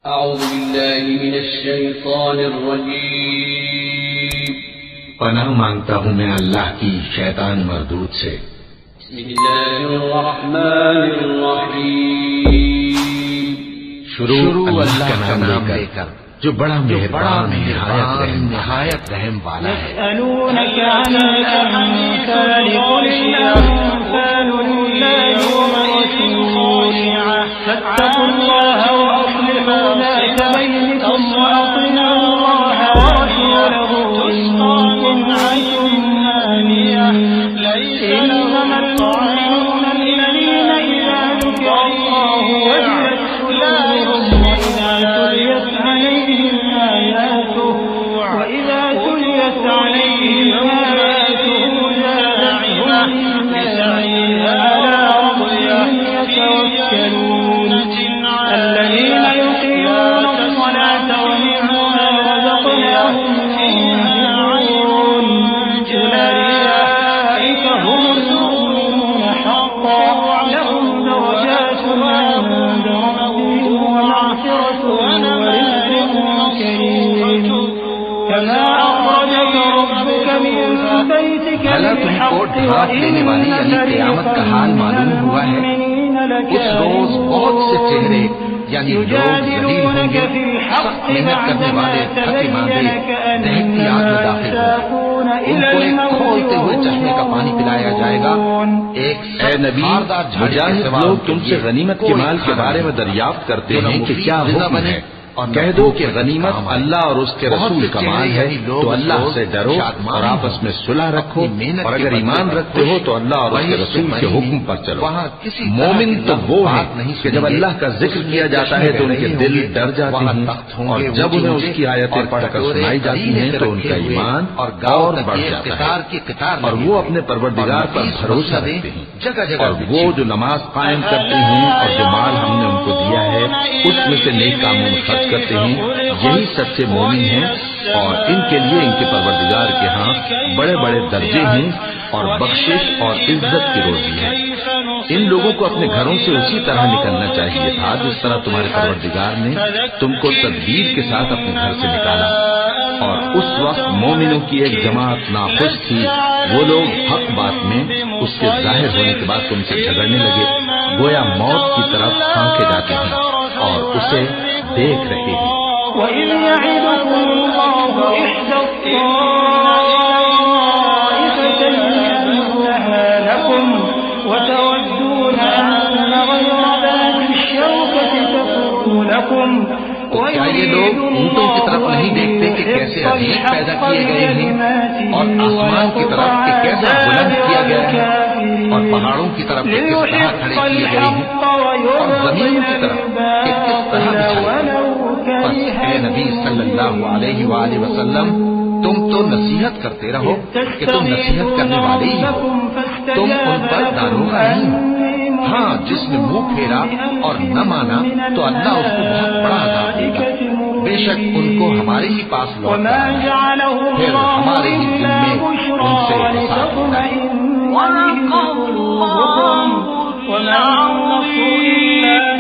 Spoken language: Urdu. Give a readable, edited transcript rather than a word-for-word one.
أعوذ بالله من الشيطان الرجيم پناہ مانگتا ہوں میں اللہ کی شیطان مردود سے۔ بسم الله الرحمن الرحيم شروع اللہ کا نام لے کر جو بڑا مہربان نہایت رحم والا ہے۔ يسألونك عن الأنفال قل الأنفال لله ورسوله فاتقوا الله وأصلحوا ذات بينكم وأطيعوا الله ورسوله إن كنتم مؤمنين إنما المؤمنون الذين إذا ذكر الله وجلت قلوبهم وإذا تليت عليهم آياته زادتهم لسعيها على ربهم يتوكلون الذين يقيمون الصلاة ومما رزقناهم ينفقون أولئك هم المؤمنون حقا لهم درجات عند ربهم ومغفرة ورزق كريم كما أخرجك ربك من بيتك بالحق لینے والی یعنی قیامت کا حال معلوم ہوا ہے۔ اس روز بہت سے چہرے یعنی لوگ ذلیل ہوں گے، سخت محنت کرنے والے تھکے ماندے دہتی آگ میں داخل ہوں گے۔ ان کو ایک کھولتے ہوئے چشمے کا پانی پلایا جائے گا۔ ایک اے نبی، مجاہد لوگ تم سے غنیمت کے مال کے بارے میں دریافت کرتے ہیں کہ کیا حکم ہے؟ کہہ دو کہ غنیمت اللہ اور اس کے رسول کا مال ہے، تو اللہ سے ڈرو اور آپس میں صلح رکھو، اور اگر ایمان رکھتے ہو تو اللہ اور اس کے رسول کے حکم پر چلو۔ مومن تو وہ ہے کہ جب اللہ کا ذکر کیا جاتا ہے تو ان کے دل ڈر جاتے ہیں، اور جب انہیں اس کی آیتیں پڑھ کر سنائی جاتی ہیں تو ان کا ایمان اور بڑھ جاتا ہے، اور وہ اپنے پروردگار پر بھروسہ رکھتے ہیں۔ اور وہ جو نماز قائم کرتے ہیں اور جو مال ہم نے ان کو دیا ہے اس میں سے نیک کاموں میں خرچ کرتے ہیں، یہی سچے مومن ہیں، اور ان کے لیے ان کے پروردگار کے ہاں بڑے بڑے درجے ہیں اور بخشش اور عزت کی روزی ہے۔ ان لوگوں کو اپنے گھروں سے اسی طرح نکلنا چاہیے تھا جس طرح تمہارے پروردگار نے تم کو تدبیر کے ساتھ اپنے گھر سے نکالا۔ اور اس وقت مومنوں کی ایک جماعت ناخوش تھی، وہ لوگ حق بات میں اس کے ظاہر ہونے کے بعد تم سے جھگڑنے لگے، گویا موت کی طرف پھانکے جاتے ہیں اور اسے دیکھ رہے ہیں۔ وَإِذْ يَعِدُكُمُ اللَّهُ إِحْدَى الطَّائِفَتَيْنِ أَنَّهَا لَكُمْ وَتَوَدُّونَ أَنَّ غَيْرَ ذَاتِ الشَّوْكَةِ تَكُونُ لَكُمْ۔ کیا یہ لوگ اونٹوں کی طرف نہیں دیکھتے کہ کیسے عظیم پیدا کیے گئے ہیں، اور آسمان کی طرف کہ کیسا بلند کیا گیا ہے، اور پہاڑوں کی طرف کہ کس طرح کھڑے کیے گئے ہیں، اور زمین کی طرف کہ کس طرح بچھائے گئے۔ بس اے نبی صلی اللہ علیہ وآلہ وسلم، تم تو نصیحت کرتے رہو کہ تم نصیحت کرنے والے ہی ہو، تم ان پر داروغہ نہیں ہو۔ ہاں، جس نے منہ پھیرا اور نہ مانا تو اللہ اس کو بہت بڑا عذاب دے گا۔ بے شک ان کو ہمارے ہی پاس لوٹنا ہے، پھر ہمارے ہی دل میں ان سے حساب ہونا ہے۔ وَمَا النَّصْرُ إِلَّا